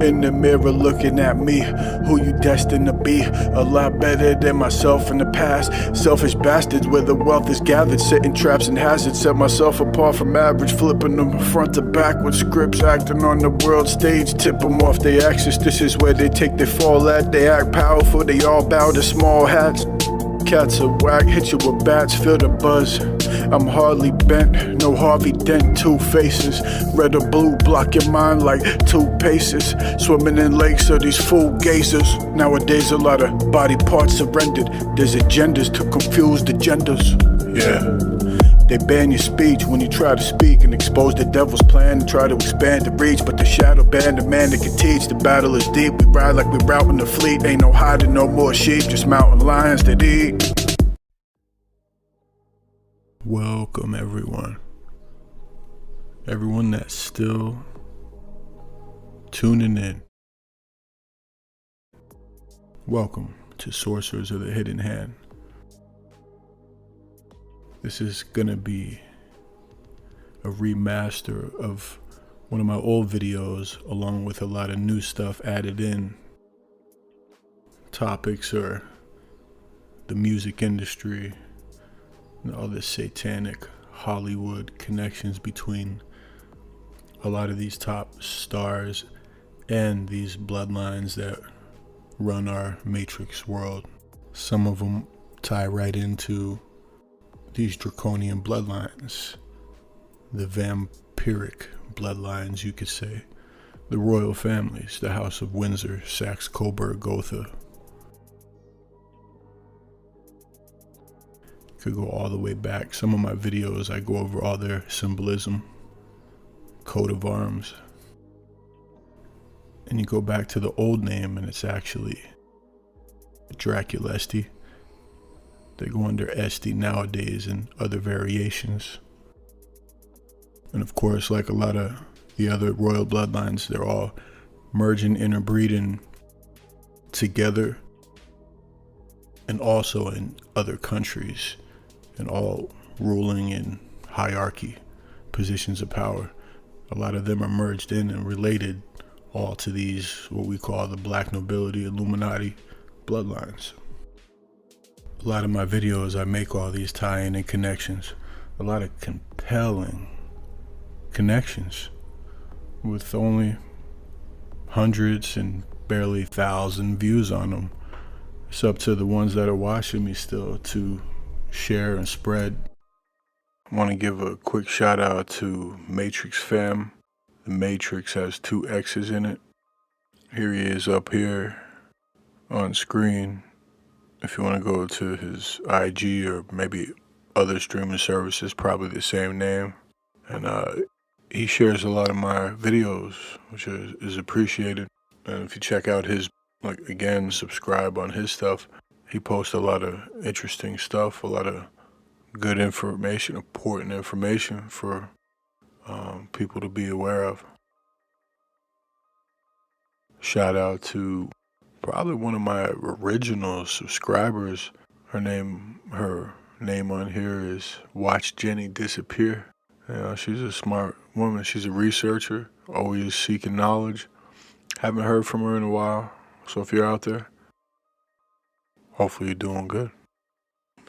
In the mirror looking at me, who you destined to be. A lot better than myself in the past. Selfish bastards where the wealth is gathered, setting traps and hazards. Set myself apart from average, flipping them front to back with scripts, acting on the world stage. Tip them off their axis, this is where they take their fall at. They act powerful, they all bow to small hats. Cats are whack, hit you with bats, feel the buzz. I'm hardly bent, no Harvey Dent, two faces. Red or blue, block your mind like 2 paces. Swimming in lakes of these fool gazers. Nowadays a lot of body parts surrendered. There's agendas to confuse the genders. Yeah. They ban your speech when you try to speak and expose the devil's plan and try to expand the reach. But the shadow band, the man that can teach, the battle is deep. We ride like we routing the fleet. Ain't no hiding, no more sheep, just mountain lions that eat. Welcome everyone. Everyone that's still tuning in. Welcome to Sorcerers of the Hidden Hand. This is gonna be a remaster of one of my old videos, along with a lot of new stuff added in. Topics are the music industry and all the satanic Hollywood connections between a lot of these top stars and these bloodlines that run our matrix world. Some of them tie right into these draconian bloodlines, the vampiric bloodlines, you could say, the royal families, the House of Windsor, Saxe, Coburg, Gotha. Could go all the way back. Some of my videos, I go over all their symbolism, coat of arms. And you go back to the old name and it's actually Draculesti. They go under Esti nowadays and other variations. And of course, like a lot of the other royal bloodlines, they're all merging, interbreeding together, and also in other countries, and all ruling in hierarchy, positions of power. A lot of them are merged in and related all to these, what we call the Black Nobility, Illuminati bloodlines. A lot of my videos, I make all these tie-in and connections. A lot of compelling connections with only hundreds and barely 1,000 views on them. It's up to the ones that are watching me still to share and spread. I want to give a quick shout out to Matrix Fam. The Matrix has 2 X's in it. Here he is up here on screen. If you want to go to his IG or maybe other streaming services, probably the same name. And he shares a lot of my videos, which is appreciated. And if you check out his, like, again, subscribe on his stuff, he posts a lot of interesting stuff, a lot of good information, important information for people to be aware of. Shout out to probably one of my original subscribers. Her name on here is Watch Jenny Disappear. You know, she's a smart woman. She's a researcher, always seeking knowledge. Haven't heard from her in a while. So if you're out there, hopefully you're doing good.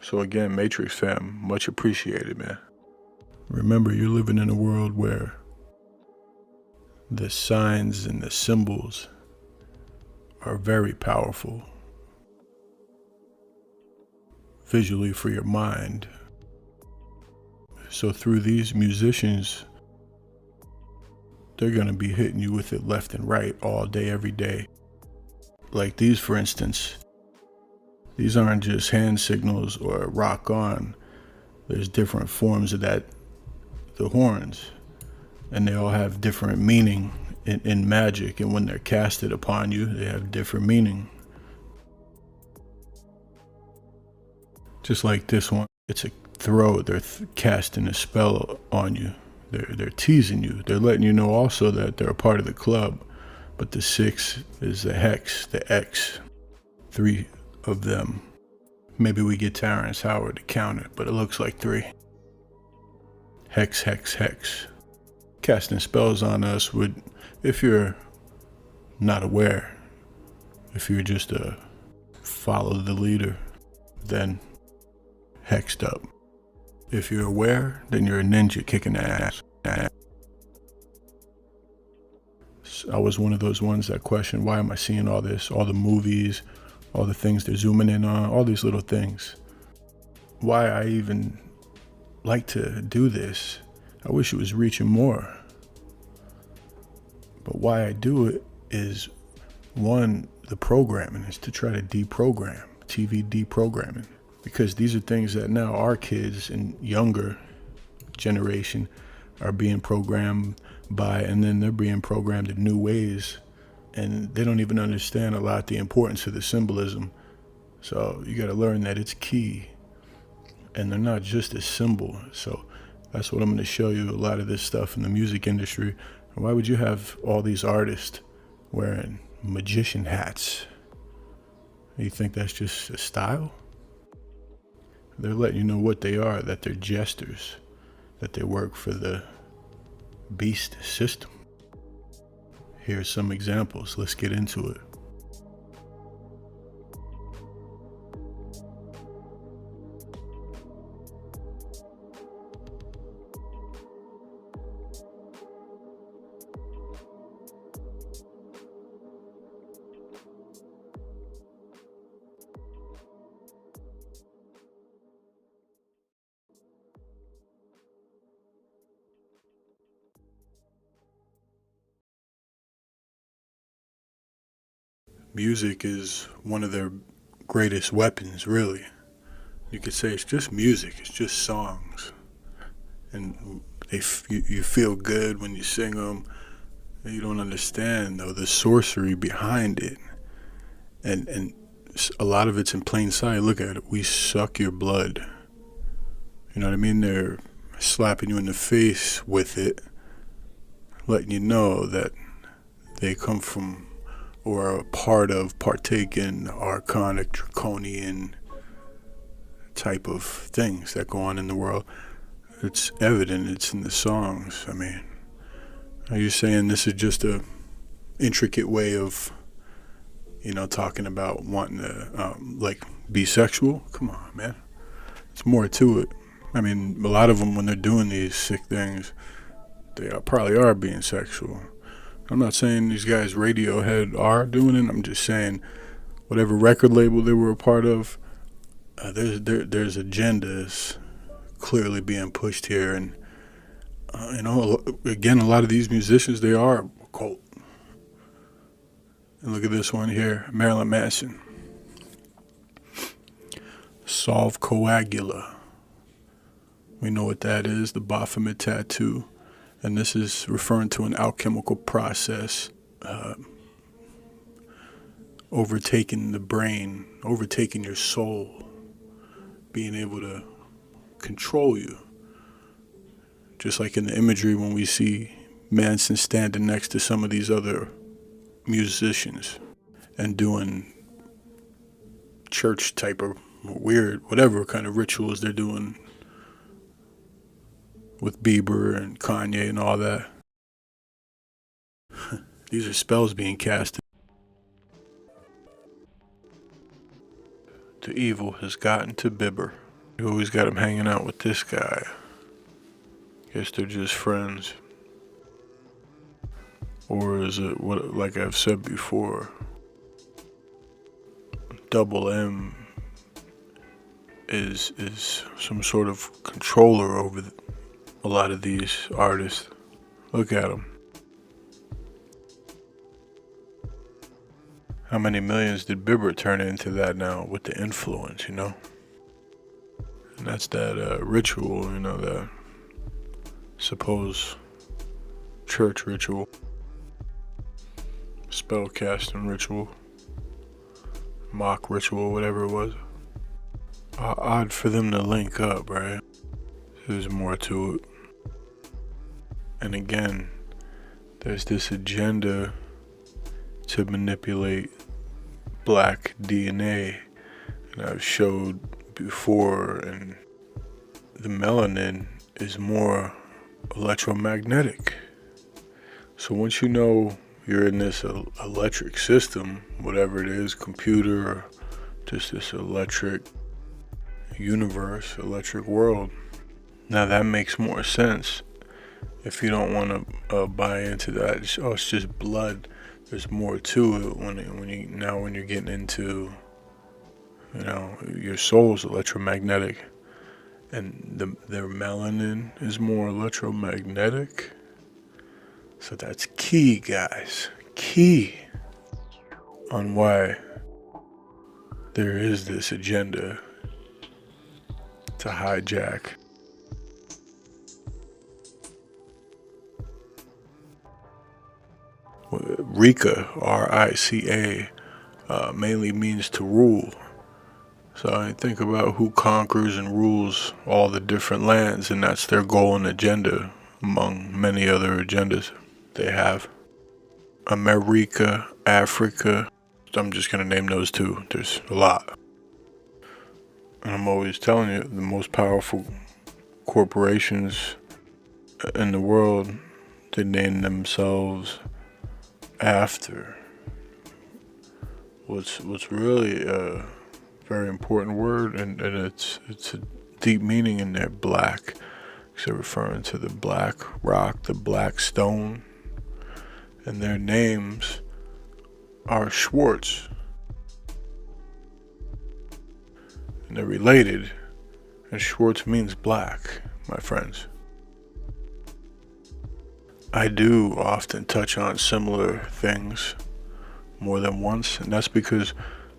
So again, Matrix Fam, much appreciated, man. Remember, you're living in a world where the signs and the symbols are very powerful visually for your mind. So through these musicians, they're gonna be hitting you with it left and right all day, every day. Like these, for instance, these aren't just hand signals or rock on. There's different forms of that, the horns, and they all have different meaning in magic, and when they're casted upon you, they have different meaning. Just like this one, it's a throw. They're casting a spell on you. They're teasing you. They're letting you know also that they're a part of the club. But the 6 is the hex, the X, 3 of them. Maybe we get Terrence Howard to count it, but it looks like 3. Hex, hex, hex. Casting spells on us would, if you're not aware. If you're just a follow the leader, then hexed up. If you're aware, then you're a ninja kicking ass. I was one of those ones that questioned, why am I seeing all this, all the movies, all the things they're zooming in on, all these little things. Why I even like to do this. I wish it was reaching more. But why I do it is, one, the programming is to try to deprogram, TV deprogramming. Because these are things that now our kids and younger generation are being programmed by, and then they're being programmed in new ways. And they don't even understand a lot the importance of the symbolism. So you got to learn that it's key. And they're not just a symbol. So that's what I'm going to show you, a lot of this stuff in the music industry. Why would you have all these artists wearing magician hats? You think that's just a style? They're letting you know what they are, that they're jesters, that they work for the beast system. Here's some examples. Let's get into it. Music is one of their greatest weapons, really. You could say it's just music, it's just songs. And you feel good when you sing them. You don't understand, though, the sorcery behind it. And a lot of it's in plain sight. Look at it. We suck your blood. You know what I mean? They're slapping you in the face with it, letting you know that they come from or are a part of, partake in archonic, draconian type of things that go on in the world. It's evident, it's in the songs. I mean, are you saying this is just a intricate way of, talking about wanting to, be sexual? Come on, man. It's more to it. I mean, a lot of them, when they're doing these sick things, they probably are being sexual. I'm not saying these guys Radiohead are doing it. I'm just saying whatever record label they were a part of, there's agendas clearly being pushed here. And, again, a lot of these musicians, they are occult. And look at this one here, Marilyn Manson. Solve coagula. We know what that is, the Baphomet tattoo. And this is referring to an alchemical process, overtaking the brain, overtaking your soul, being able to control you. Just like in the imagery when we see Manson standing next to some of these other musicians and doing church type of weird, whatever kind of rituals they're doing with Bieber and Kanye and all that. These are spells being casted. The evil has gotten to Bieber. You always got him hanging out with this guy. Guess they're just friends. Or is it, what, like I've said before, Double M is some sort of controller over a lot of these artists. Look at them. How many millions did Bieber turn into that now with the influence, And that's that ritual, that supposed church ritual, spellcasting ritual, mock ritual, whatever it was. Odd for them to link up, right? There's more to it. And again, there's this agenda to manipulate black DNA. And I've showed before, and the melanin is more electromagnetic. So once you know you're in this electric system, whatever it is, computer, or just this electric universe, electric world. Now that makes more sense if you don't want to buy into that. It's just blood. There's more to it when you're getting into, your soul's electromagnetic, and their melanin is more electromagnetic. So that's key, guys. Key on why there is this agenda to hijack Rika, R-I-C-A, mainly means to rule. So I think about who conquers and rules all the different lands, and that's their goal and agenda, among many other agendas they have. America, Africa, I'm just going to name those two. There's a lot. And I'm always telling you, the most powerful corporations in the world, they name themselves after what's really a very important word, and it's a deep meaning in there. Black, because they're referring to the black rock, the black stone, and their names are Schwartz, and they're related, and Schwartz means black, my friends. I do often touch on similar things more than once, and that's because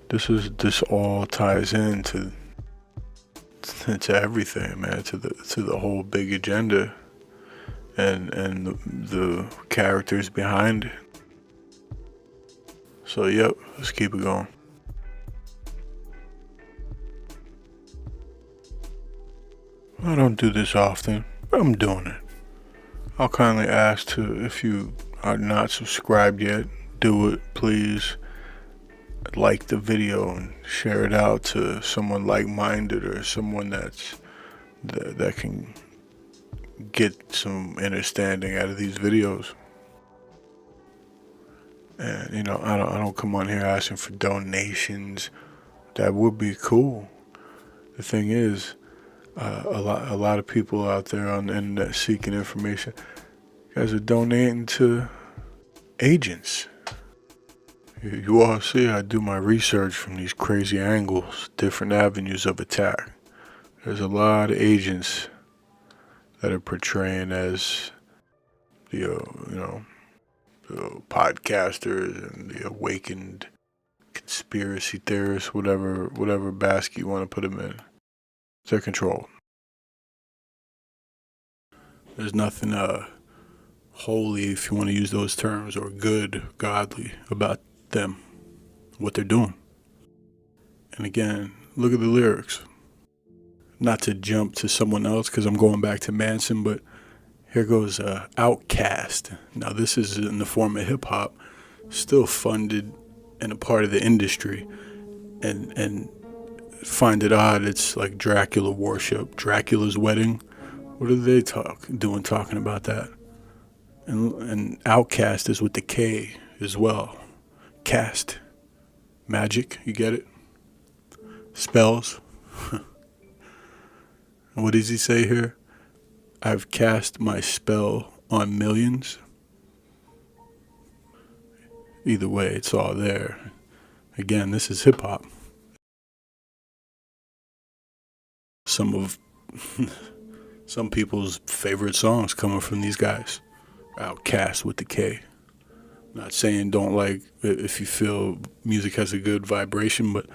this all ties into everything, man, to the whole big agenda and the characters behind it. So yep, let's keep it going. I don't do this often, but I'm doing it. I'll kindly ask to, if you are not subscribed yet, do it, please. Like the video and share it out to someone like-minded, or someone that can get some understanding out of these videos. And I don't come on here asking for donations. That would be cool. The thing is, a lot of people out there on the internet seeking information, you guys are donating to agents. You all see I do my research from these crazy angles, different avenues of attack. There's a lot of agents that are portraying as the podcasters and the awakened conspiracy theorists, whatever basket you want to put them in. They're controlled. There's nothing holy, if you want to use those terms, or good, godly about them, what they're doing. And again, look at the lyrics. Not to jump to someone else, because I'm going back to Manson, but here goes Outcast. Now this is in the form of hip hop, still funded and a part of the industry, and find it odd. It's like Dracula worship, Dracula's wedding. What are they talking about that? And Outcast is with the K as well. Cast, magic, you get it? Spells. And what does he say here? I've cast my spell on millions. Either way, it's all there. Again, this is hip hop. Some people's favorite songs coming from these guys. Outcast with the K. Not saying don't like if you feel music has a good vibration, but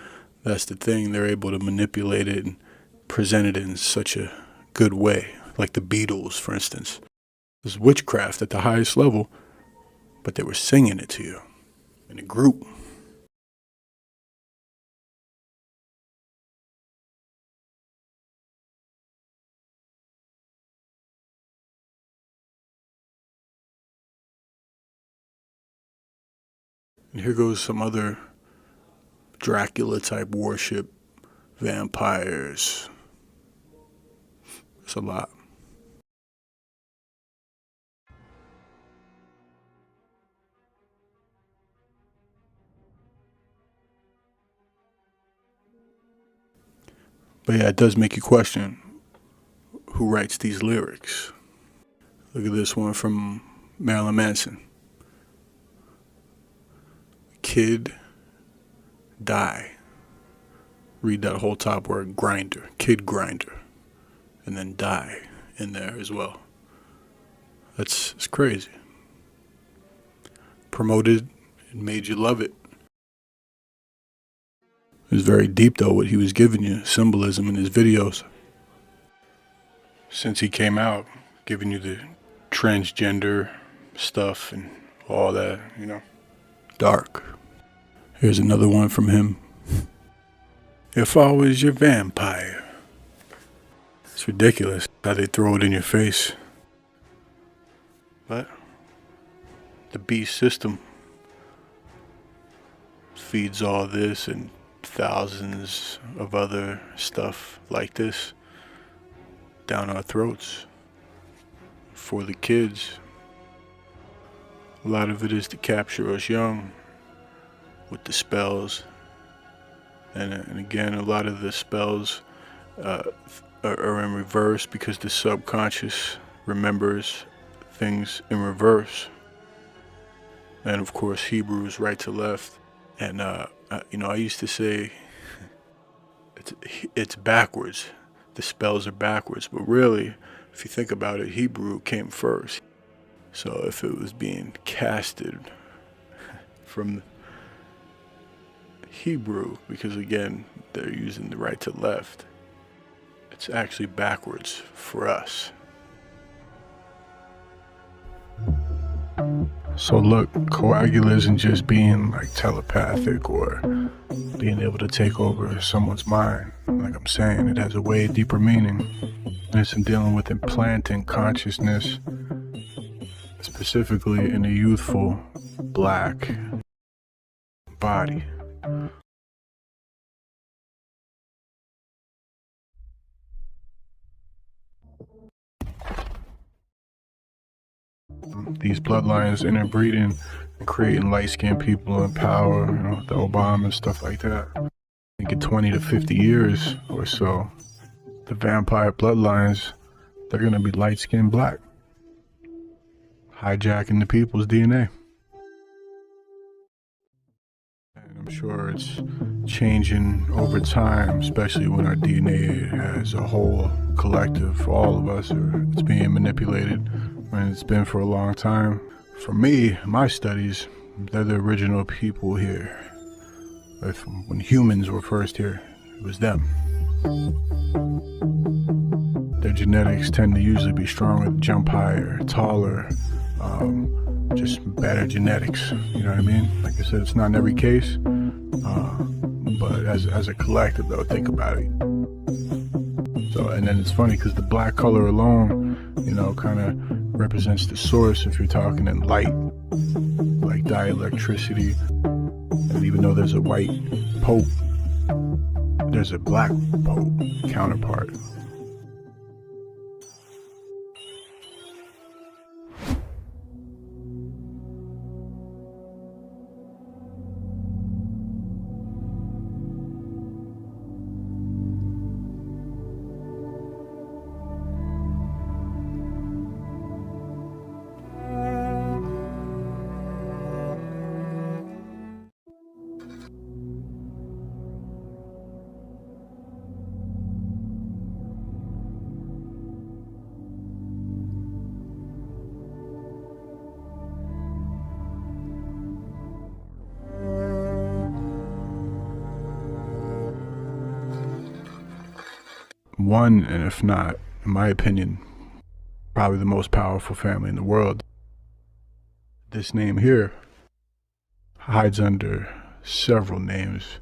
that's the thing. They're able to manipulate it and present it in such a good way. Like the Beatles, for instance. It was witchcraft at the highest level, but they were singing it to you in a group. And here goes some other Dracula type worship, vampires. It's a lot. But yeah, it does make you question who writes these lyrics. Look at this one from Marilyn Manson. Kid, die. Read that whole top word, grinder, kid grinder, and then die in there as well. It's crazy. Promoted and made you love it. It was very deep though what he was giving you, symbolism in his videos. Since he came out, giving you the transgender stuff and all that, you know. Dark. Here's another one from him. If I was your vampire. It's ridiculous how they throw it in your face. But the beast system feeds all this and thousands of other stuff like this down our throats for the kids. A lot of it is to capture us young with the spells, and again, a lot of the spells are in reverse because the subconscious remembers things in reverse. And of course, Hebrews right to left. And I used to say it's backwards. The spells are backwards, but really, if you think about it, Hebrew came first. So if it was being casted from Hebrew, because again, they're using the right to left, it's actually backwards for us. So look, coagula isn't just being like telepathic or being able to take over someone's mind. Like I'm saying, it has a way deeper meaning. And it's in dealing with implanting consciousness, specifically in a youthful black body. These bloodlines interbreeding and creating light-skinned people in power, the Obama and stuff like that. I think in 20 to 50 years or so, the vampire bloodlines, they're gonna be light-skinned black, hijacking the people's DNA. And I'm sure it's changing over time, especially when our DNA as a whole collective, all of us, it's being manipulated. And it's been for a long time. For me, my studies, they're the original people here. When humans were first here, it was them. Their genetics tend to usually be stronger, jump higher, taller, just better genetics, you know what I mean? Like I said, it's not in every case, but as a collective though, think about it. So, and then it's funny because the black color alone, kind of represents the source if you're talking in light, like dielectricity. And even though there's a white pope, there's a black pope counterpart. One, and if not, in my opinion, probably the most powerful family in the world. This name here hides under several names.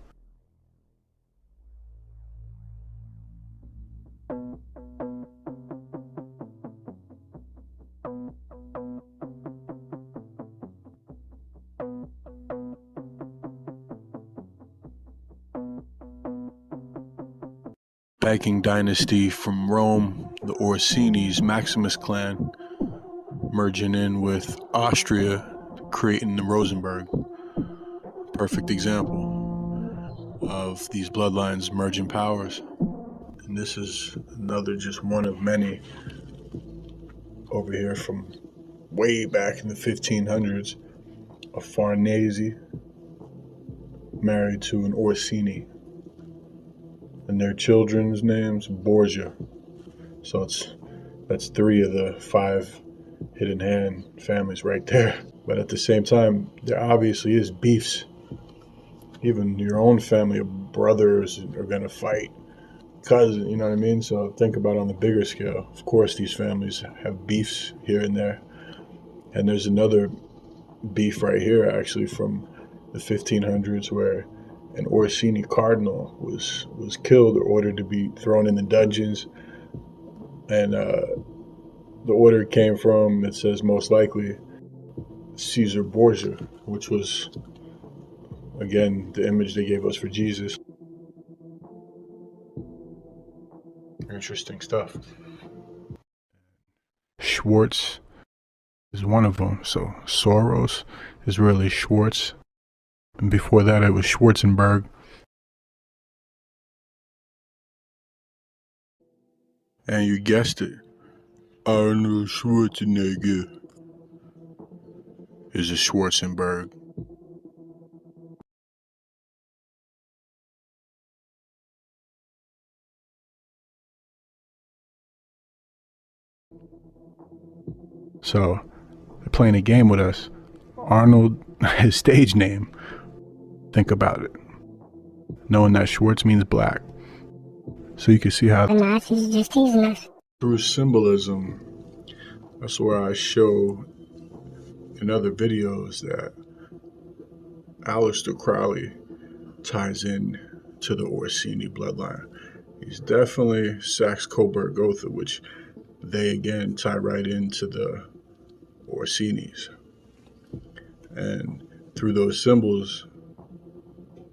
Banking dynasty from Rome, the Orsini's Maximus clan, merging in with Austria, creating the Rosenberg. Perfect example of these bloodlines merging powers. And this is another, just one of many over here from way back in the 1500s. A Farnese married to an Orsini, and their children's names Borgia. So that's 3 of the 5 hidden hand families right there. But at the same time, there obviously is beefs. Even your own family of brothers are gonna fight, cousins, you know what I mean? So think about on the bigger scale. Of course, these families have beefs here and there. And there's another beef right here, actually, from the 1500s, where an Orsini cardinal was killed or ordered to be thrown in the dungeons. And the order came from, it says most likely, Caesar Borgia, which was, again, the image they gave us for Jesus. Interesting stuff. Schwartz is one of them. So Soros is really Schwartz. And before that, it was Schwarzenberg. And you guessed it, Arnold Schwarzenegger is a Schwarzenberg. So they're playing a game with us. Arnold, his stage name. Think about it. Knowing that Schwartz means black. So you can see how the Nazis just teasing us. Through symbolism, that's where I show in other videos that Aleister Crowley ties in to the Orsini bloodline. He's definitely Saxe-Coburg-Gotha, which they again tie right into the Orsinis. And through those symbols,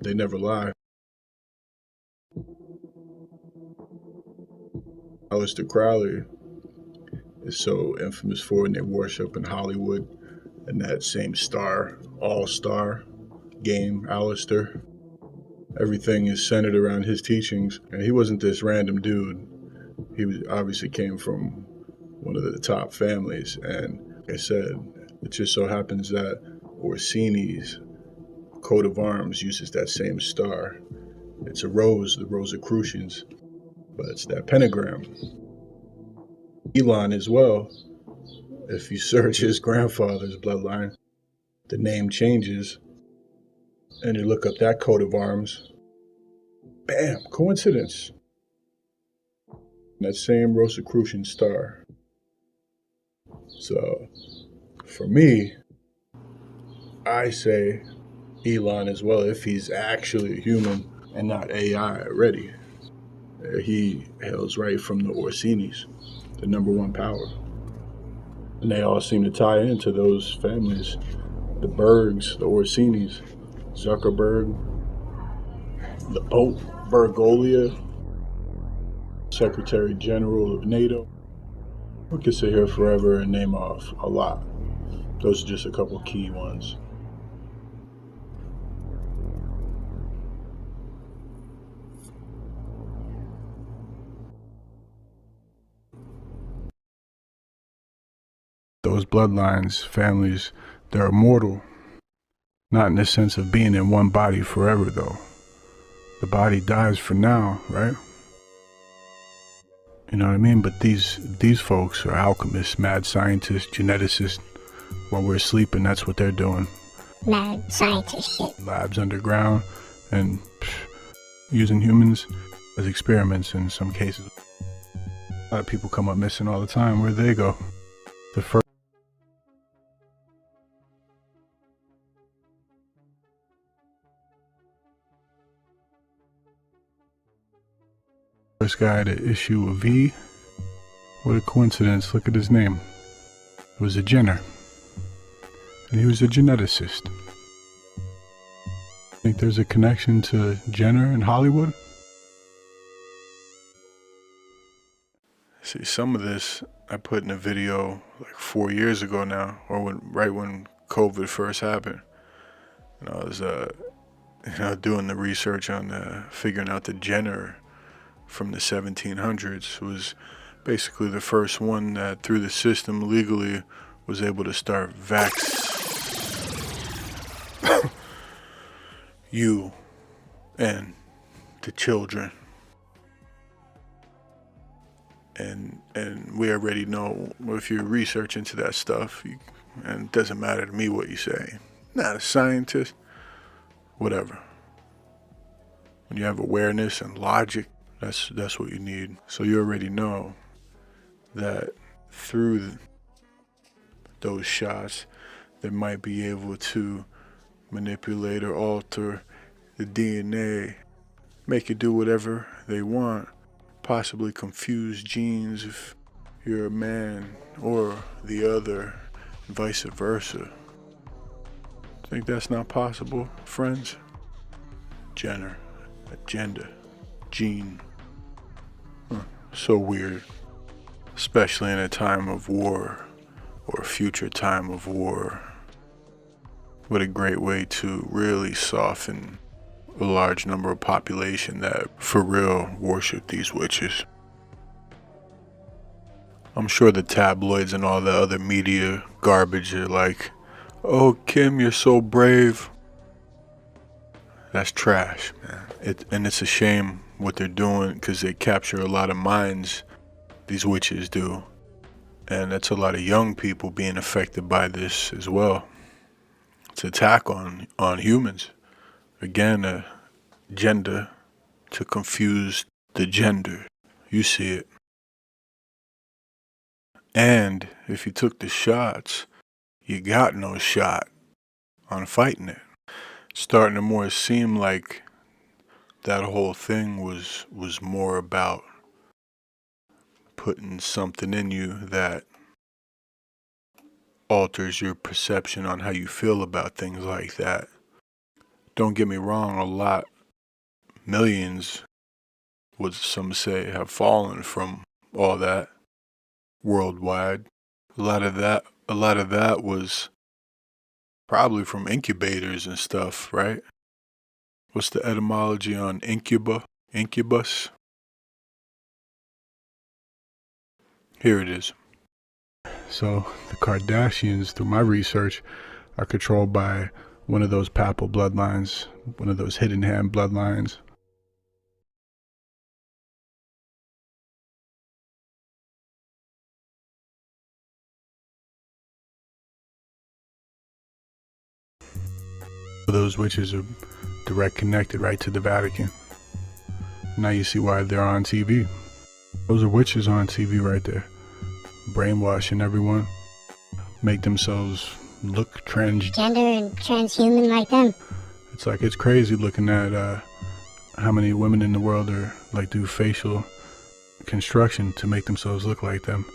they never lie. Aleister Crowley is so infamous for, and they worship in Hollywood, and that same star, all-star game, Aleister. Everything is centered around his teachings, and he wasn't this random dude. He obviously came from one of the top families, and like I said, it just so happens that Orsini's coat of arms uses that same star. It's a rose, the Rosicrucians, but it's that pentagram. Elon as well, if you search his grandfather's bloodline, the name changes, and you look up that coat of arms, bam, coincidence. That same Rosicrucian star. So, for me, I say Elon as well, if he's actually a human and not AI already. He hails right from the Orsinis, the #1 power. And they all seem to tie into those families. The Bergs, the Orsinis, Zuckerberg, the Pope, Bergoglio, Secretary General of NATO. We could sit here forever and name off a lot. Those are just a couple key ones. Those bloodlines, families, they're immortal. Not in the sense of being in one body forever, though. The body dies for now, right? You know what I mean? But these folks are alchemists, mad scientists, geneticists. While we're sleeping, that's what they're doing. Mad scientist shit. Labs underground and using humans as experiments in some cases. A lot of people come up missing all the time. Where'd they go? The first guy to issue a V. What a coincidence, look at his name. It was a Jenner. And he was a geneticist. Think there's a connection to Jenner in Hollywood? See, some of this I put in a video like 4 years ago now, or right when COVID first happened. And I was doing the research on figuring out the Jenner from the 1700s, was basically the first one that through the system legally was able to start you and the children. And we already know, if you research into that stuff, and it doesn't matter to me what you say, not a scientist, whatever. When you have awareness and logic, that's what you need. So you already know that through those shots, they might be able to manipulate or alter the DNA, make it do whatever they want, possibly confuse genes if you're a man or the other, and vice versa. Think that's not possible, friends? Jenner, aGENda, gene. So weird, especially in a time of war or a future time of war. What a great way to really soften a large number of population that for real worship these witches. I'm sure the tabloids and all the other media garbage are like, oh, Kim, you're so brave. That's trash, man. And it's a shame what they're doing, because they capture a lot of minds, these witches do. And that's a lot of young people being affected by this as well. It's an attack on humans. Again, aGENda to confuse the gender. You see it. And if you took the shots, you got no shot on fighting it. Starting to more seem like that whole thing was more about putting something in you that alters your perception on how you feel about things like that. Don't get me wrong, millions, what some say, have fallen from all that worldwide. A lot of that was probably from incubators and stuff, right? What's the etymology on incubus? Here it is. So the Kardashians, through my research, are controlled by one of those papal bloodlines, one of those hidden hand bloodlines. Those witches are direct connected right to the Vatican. Now you see why they're on TV. Those are witches on TV right there, brainwashing everyone, make themselves look Gender and transhuman like them. It's crazy looking at how many women in the world are do facial construction to make themselves look like them.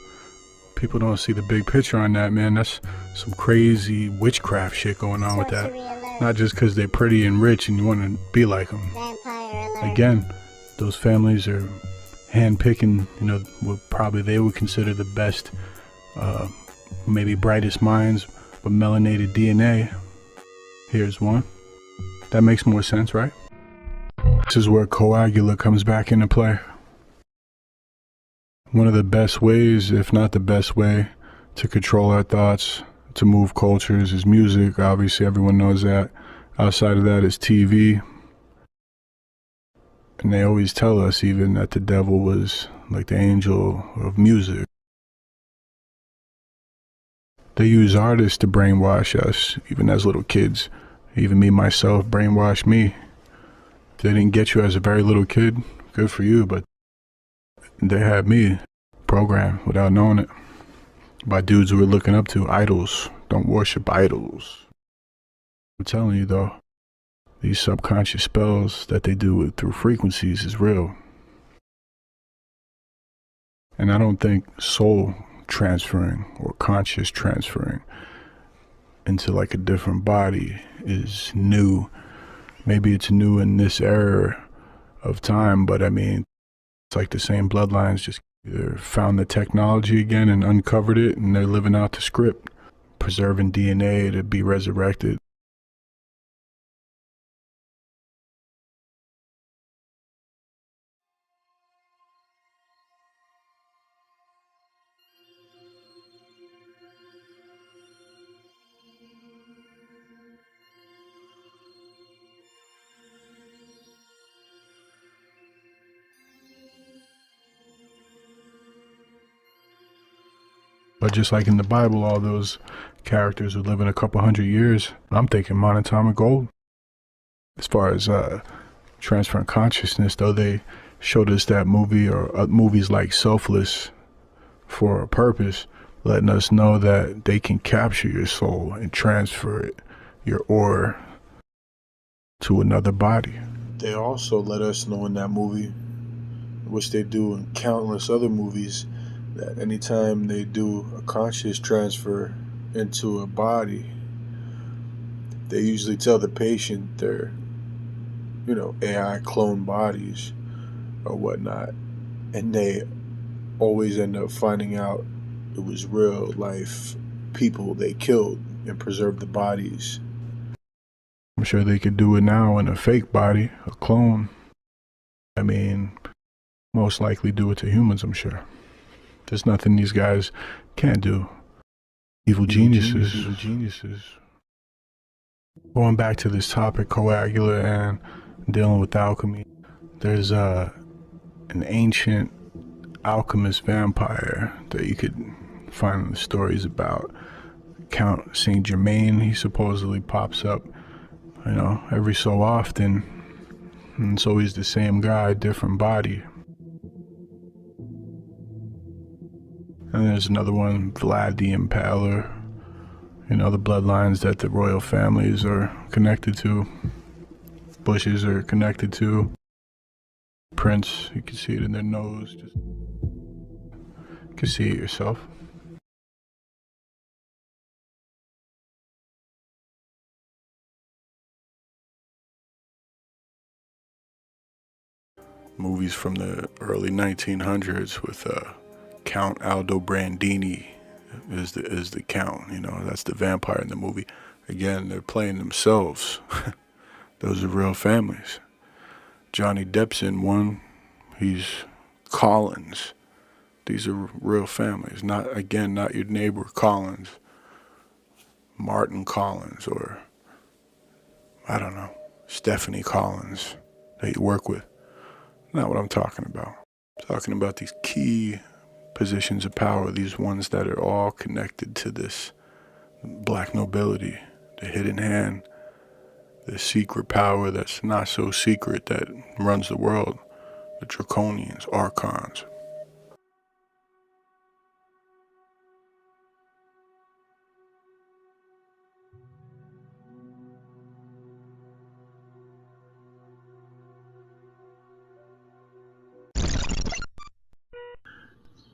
People don't see the big picture on that, man. That's some crazy witchcraft shit going on with that. Not just because they're pretty and rich and you want to be like them. Again, those families are hand-picking, what probably they would consider the best, maybe brightest minds, but melanated DNA. Here's one. That makes more sense, right? This is where coagula comes back into play. One of the best ways, if not the best way, to control our thoughts, to move cultures is music. Obviously, everyone knows that. Outside of that is TV. And they always tell us even that the devil was like the angel of music. They use artists to brainwash us, even as little kids. Even me, myself, brainwashed me. If they didn't get you as a very little kid, good for you, but they had me programmed without knowing it. By dudes we were looking up to, idols. Don't worship idols. I'm telling you though, these subconscious spells that they do through frequencies is real. And I don't think soul transferring or conscious transferring into like a different body is new. Maybe it's new in this era of time, but I mean, it's like the same bloodlines just either found the technology again and uncovered it, and they're living out the script, preserving DNA to be resurrected. But just like in the Bible, all those characters would live in a couple hundred years. I'm thinking monatomic gold. As far as transferring consciousness, though, they showed us that movie, or movies like Selfless, for a purpose, letting us know that they can capture your soul and transfer it, your aura, to another body. They also let us know in that movie, which they do in countless other movies, that anytime they do a conscious transfer into a body, they usually tell the patient they're, AI clone bodies or whatnot, and they always end up finding out it was real life people they killed and preserved the bodies. I'm sure they could do it now in a fake body, a clone. I mean, most likely do it to humans, I'm sure. There's nothing these guys can't do. Evil geniuses. Going back to this topic, coagula and dealing with alchemy, there's an ancient alchemist vampire that you could find stories about. Count Saint Germain, he supposedly pops up, every so often, and it's always the same guy, different body. And there's another one, Vlad the Impaler, the bloodlines that the royal families are connected to, Bushes are connected to. Prince, you can see it in their nose, you can see it yourself. Movies from the early 1900s with Count Aldo Brandini is the count, that's the vampire in the movie. Again, they're playing themselves. Those are real families. Johnny Depp's in one, he's Collins. These are real families, not your neighbor Collins, Martin Collins, or I don't know, Stephanie Collins that you work with. Not what I'm talking about. I'm talking about these key positions of power, these ones that are all connected to this black nobility, the hidden hand, the secret power that's not so secret that runs the world, the Draconians, Archons.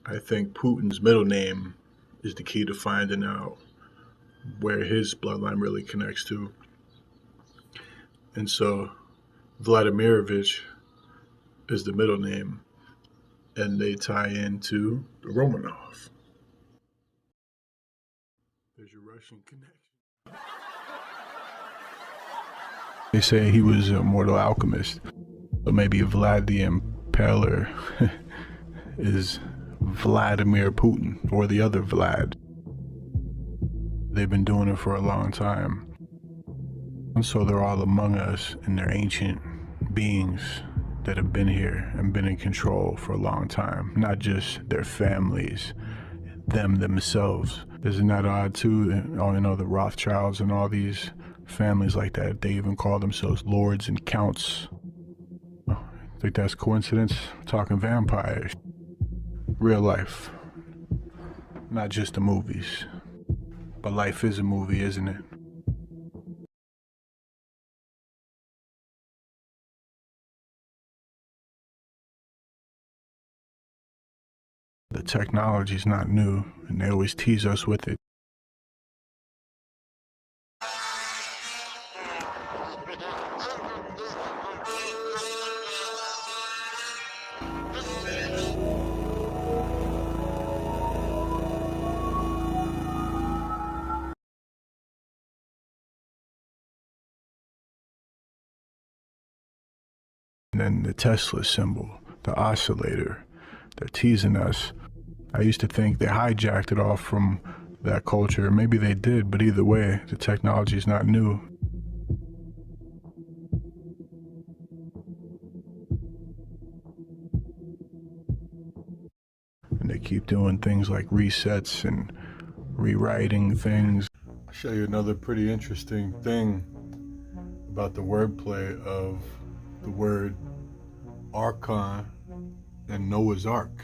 I think Putin's middle name is the key to finding out where his bloodline really connects to. And so Vladimirovich is the middle name, and they tie into the Romanov. There's your Russian connection. They say he was a mortal alchemist, so maybe Vlad the Impaler is Vladimir Putin, or the other Vlad. They've been doing it for a long time. And so they're all among us, and they're ancient beings that have been here and been in control for a long time. Not just their families, them themselves. Isn't that odd too? The Rothschilds and all these families like that, they even call themselves lords and counts. Think that's coincidence? We're talking vampires. Real life. Not just the movies. But life is a movie, isn't it? The technology's not new, and they always tease us with it. And then the Tesla symbol, the oscillator, they're teasing us. I used to think they hijacked it off from that culture. Maybe they did, but either way, the technology's not new. And they keep doing things like resets and rewriting things. I'll show you another pretty interesting thing about the wordplay of the word archon and Noah's Ark.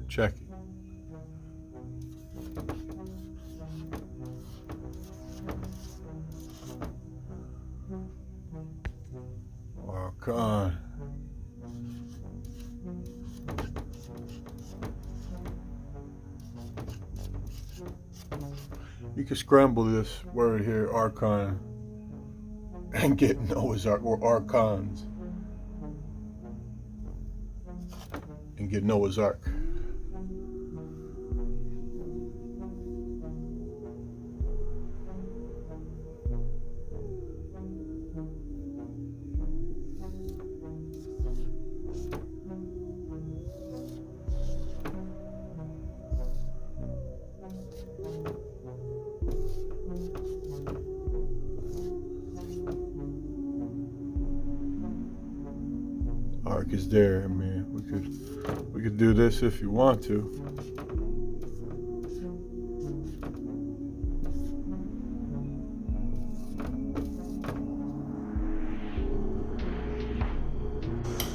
Check it. Archon. You can scramble this word here, archon, and get Noah's Ark, or archons, and get Noah's Ark. Ark is there. I mean, we could do this if you want to.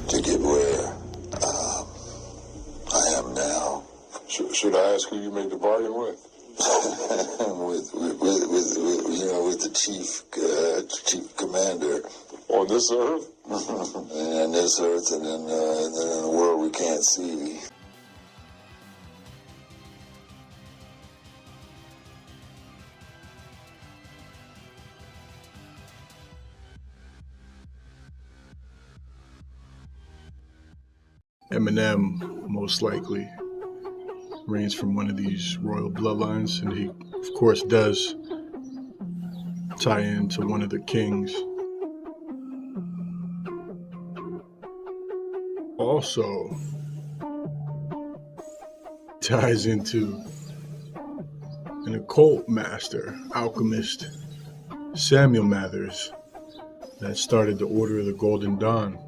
To get where I am now. Should I ask who you made the bargain with? with the chief commander on this earth, and this earth, and then in a world we can't see. Eminem most likely reigns from one of these royal bloodlines, and he of course does tie into one of the kings. Also ties into an occult master, alchemist, Samuel Mathers, that started the Order of the Golden Dawn.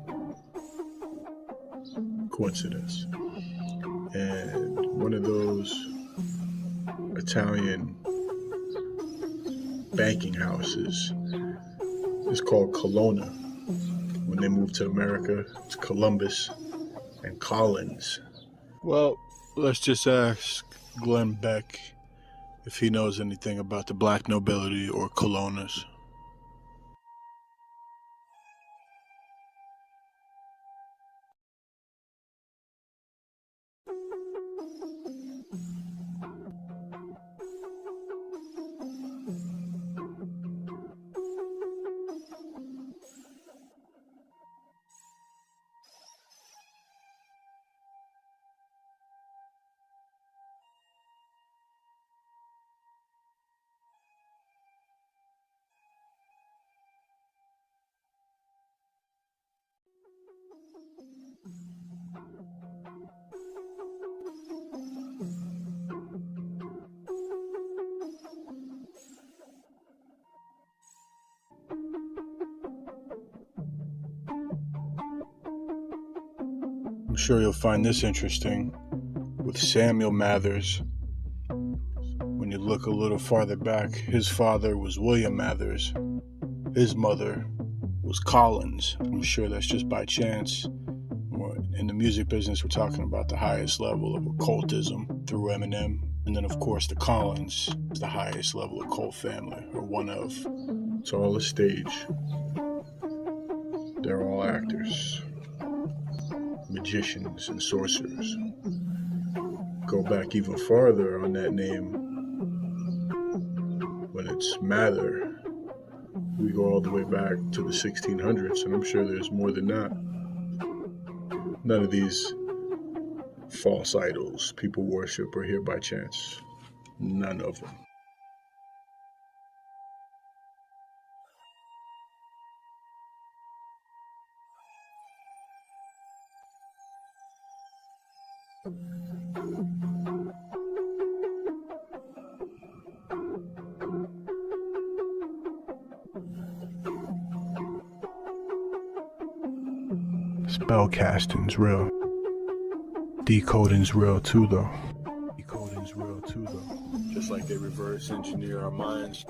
Coincidence. And one of those Italian banking houses is called Colonna. When they moved to America, it's Columbus and Collins. Well, let's just ask Glenn Beck if he knows anything about the black nobility or Colonnas. I'm sure you'll find this interesting with Samuel Mathers. When you look a little farther back, his father was William Mathers. His mother was Collins. I'm sure that's just by chance. In the music business, we're talking about the highest level of occultism through Eminem. And then, of course, the Collins is the highest level occult family, or one of. It's all a stage. They're all actors, magicians and sorcerers. Go back even farther on that name, when it's Mather, we go all the way back to the 1600s, and I'm sure there's more than that. None of these false idols people worship are here by chance. None of them. Spellcasting's real. Decoding's real too, though. Just like they reverse engineer our minds,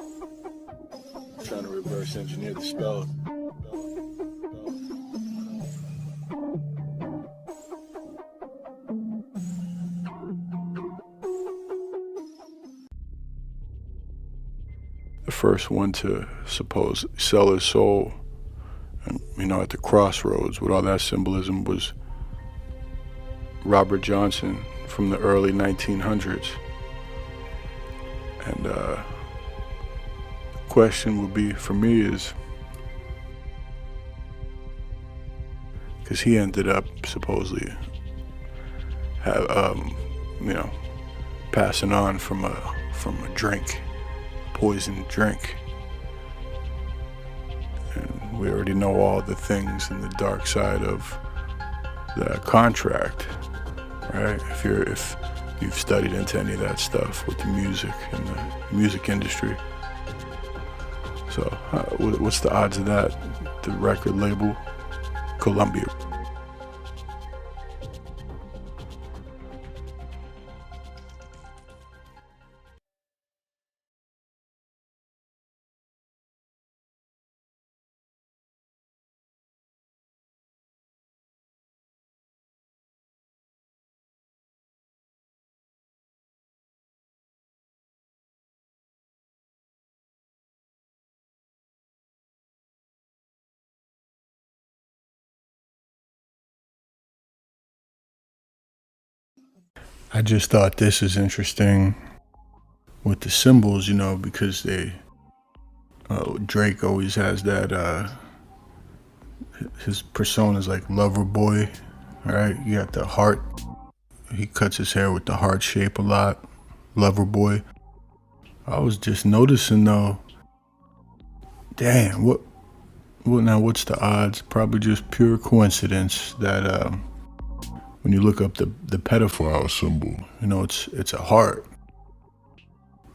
trying to reverse engineer the spell. The first one to supposedly sell his soul, and, at the crossroads with all that symbolism was Robert Johnson from the early 1900s. And the question would be for me is, because he ended up supposedly passing on from a drink, poisoned drink. And we already know all the things in the dark side of the contract, right? If you've studied into any of that stuff with the music and the music industry. So what's the odds of that? The record label, Columbia. I just thought this is interesting with the symbols, because Drake always has that, his persona is like lover boy, right? You got the heart. He cuts his hair with the heart shape a lot, lover boy. I was just noticing though, damn, what's the odds? Probably just pure coincidence that, when you look up the pedophile symbol, it's a heart,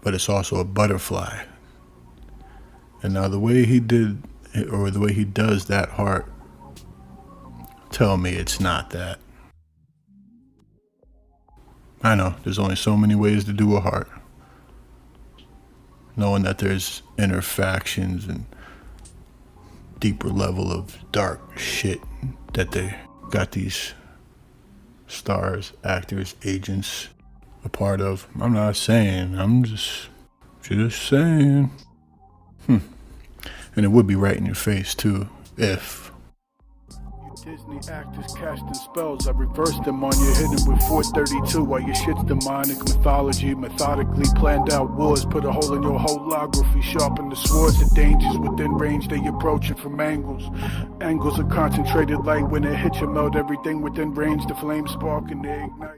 but it's also a butterfly. And now the way he did, or the way he does that heart, tell me it's not that. I know, there's only so many ways to do a heart. Knowing that there's inner factions and deeper level of dark shit that they got these stars, actors, agents a part of. I'm not saying, I'm just saying. And it would be right in your face too, if Disney actors casting spells, I reverse them on you, hitting with 432 while your shit's demonic mythology, methodically planned out wars, put a hole in your holography, sharpen the swords, the dangers within range, they approaching from angles of concentrated light, when it hits you, melt everything within range, the flame spark and they ignite.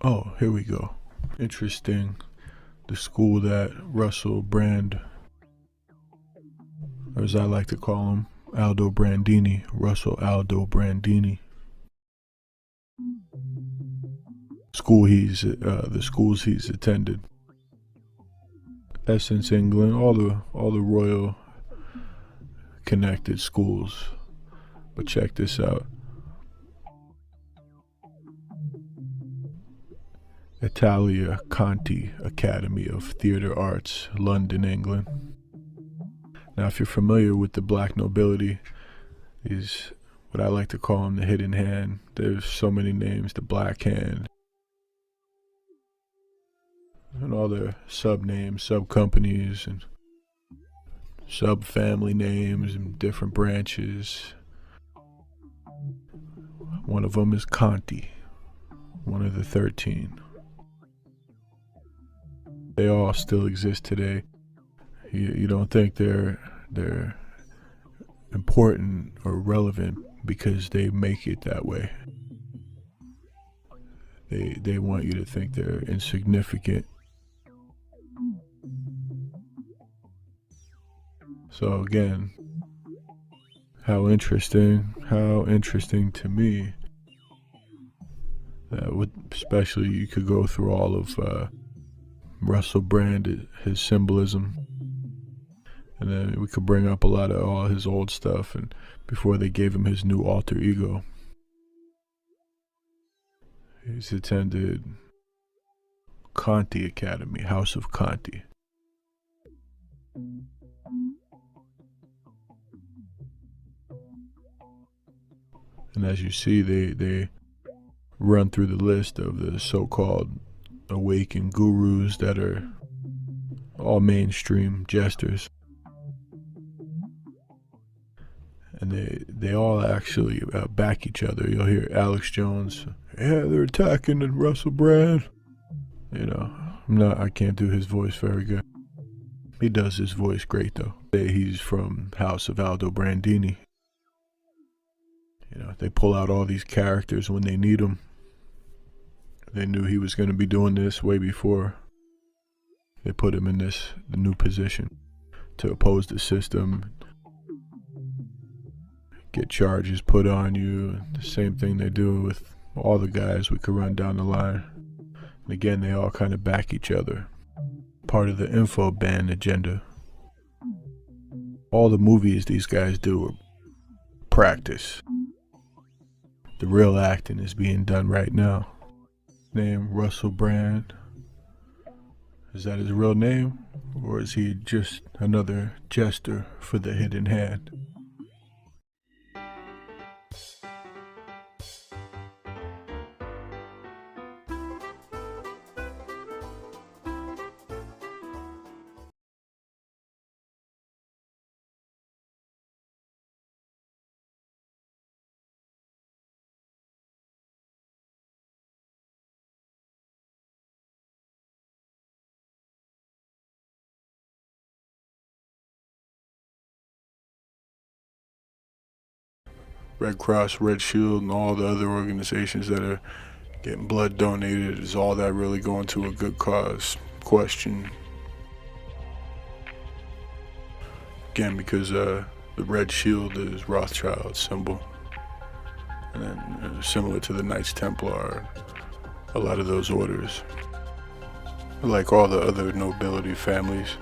Oh, here we go. Interesting. The school that Russell Brand, or as I like to call him, Aldo Brandini, Russell Aldo Brandini. The schools he's attended. Essence, England, all the royal connected schools. But check this out. Italia Conti Academy of Theatre Arts, London, England. Now, if you're familiar with the black nobility, is what I like to call them the hidden hand. There's so many names, the Black Hand, and all their sub-names, sub-companies, and sub-family names and different branches. One of them is Conti, one of the 13. They all still exist today. You don't think they're important or relevant because they make it that way. They want you to think they're insignificant. So again, how interesting to me that especially you could go through all of Russell Brand, his symbolism, And then we could bring up a lot of all his old stuff and before they gave him his new alter ego. He's attended Conti Academy, House of Conti. And as you see, they run through the list of the so-called awakened gurus that are all mainstream jesters. And they all actually back each other. You'll hear Alex Jones, yeah, they're attacking and Russell Brand. You know, I can't do his voice very good. He does his voice great though. He's from House of Aldo Brandini. You know, they pull out all these characters when they need them. They knew he was going to be doing this way before they put him in the new position to oppose the system, get charges put on you. The same thing they do with all the guys we could run down the line. And again, they all kind of back each other. Part of the info ban agenda. All the movies these guys do are practice. The real acting is being done right now. Name Russell Brand. Is that his real name? Or is he just another jester for the hidden hand? Red Cross, Red Shield, and all the other organizations that are getting blood donated, is all that really going to a good cause? Question. Again, because the Red Shield is Rothschild's symbol. And then similar to the Knights Templar, a lot of those orders, like all the other nobility families,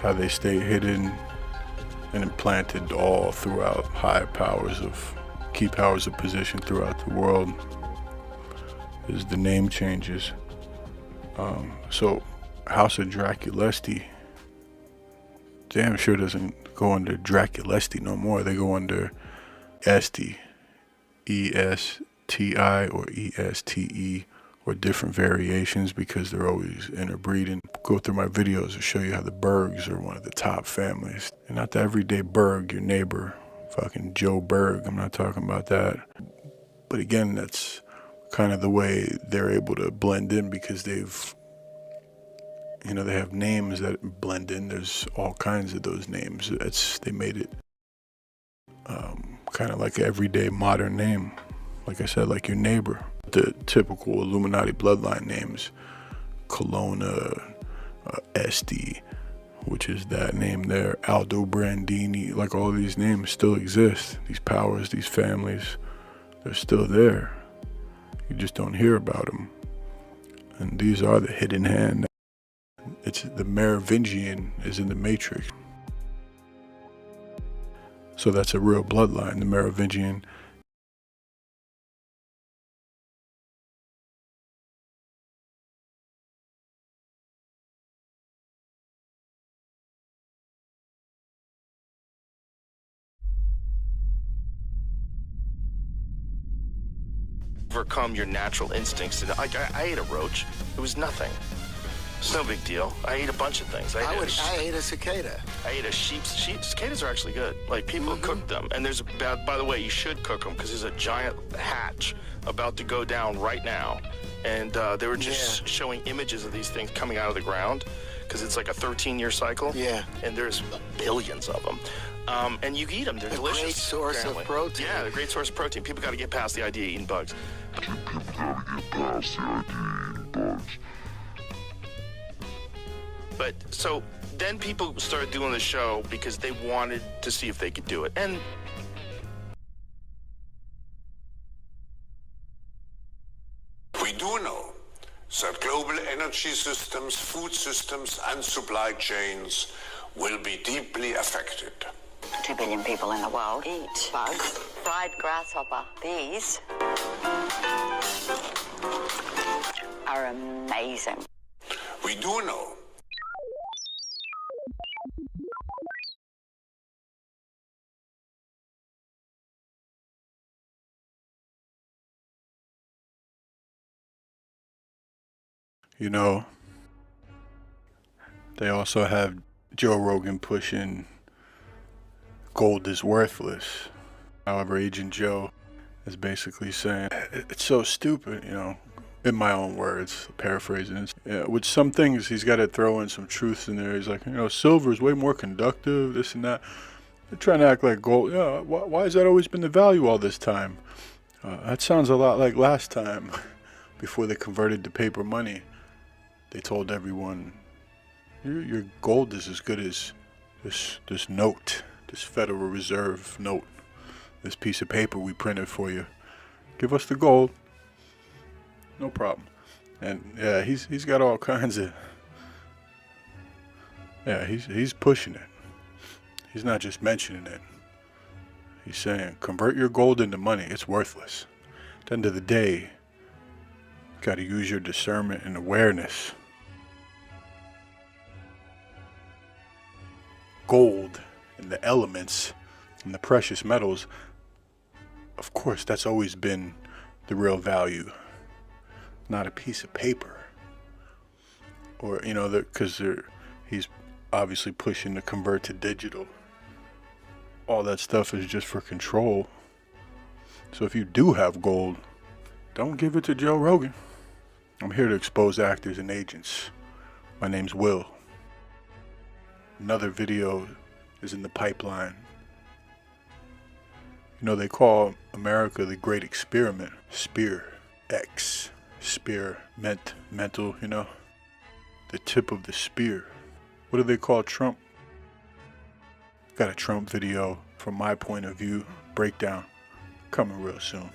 how they stay hidden and implanted all throughout key powers of position throughout the world, is the name changes. So House of Draculesti damn sure doesn't go under Draculesti no more. They go under Esti, E-S-T-I or E-S-T-E, or different variations because they're always interbreeding. Go through my videos to show you how the Bergs are one of the top families. And not the everyday Berg, your neighbor, fucking Joe Berg, I'm not talking about that. But again, that's kind of the way they're able to blend in because they have names that blend in. There's all kinds of those names. They made it kind of like an everyday modern name. Like I said, like your neighbor. The typical Illuminati bloodline names, Colonna, Esti, which is that name there, Aldo Brandini, like all these names still exist. These powers, these families, they're still there. You just don't hear about them. And these are the hidden hand. It's the Merovingian is in the Matrix. So that's a real bloodline, the Merovingian. Overcome your natural instincts. And I ate a roach. It was nothing. It's no big deal. I ate a bunch of things. I ate a cicada. I ate a sheep. Cicadas are actually good. Like, people cook them. And there's by the way, you should cook them because there's a giant hatch about to go down right now. And they were just showing images of these things coming out of the ground because it's like a 13-year cycle. Yeah. And there's billions of them. And you eat them. They're delicious. Great source of protein. Yeah, they're a great source of protein. People got to get past the idea of eating bugs. But so then people started doing the show because they wanted to see if they could do it. And we do know that global energy systems, food systems, and supply chains will be deeply affected. 2 billion people in the world eat bugs, fried grasshopper. These are amazing. We do know. You know, they also have Joe Rogan pushing gold is worthless. However, Agent Joe is basically saying it's so stupid, you know, in my own words, paraphrasing it. Yeah, with some things, he's got to throw in some truths in there. He's like, you know, silver is way more conductive, this and that. They're trying to act like gold. Yeah, why has that always been the value all this time? That sounds a lot like last time, before they converted to paper money. They told everyone, your gold is as good as this note, this Federal Reserve note, this piece of paper we printed for you. Give us the gold, no problem. And yeah, he's got all kinds of, yeah, he's pushing it. He's not just mentioning it. He's saying, convert your gold into money. It's worthless. At the end of the day, you got to use your discernment and awareness. Gold and the elements and the precious metals, of course, that's always been the real value, not a piece of paper. Or, you know, because he's obviously pushing to convert to digital. All that stuff is just for control. So if you do have gold, don't give it to Joe Rogan. I'm here to expose actors and agents. My name's Will. Another video is in the pipeline. You know, they call America the Great Experiment. Spear. X. Spear. Mental, you know. The tip of the spear. What do they call Trump? Got a Trump video from my point of view breakdown coming real soon.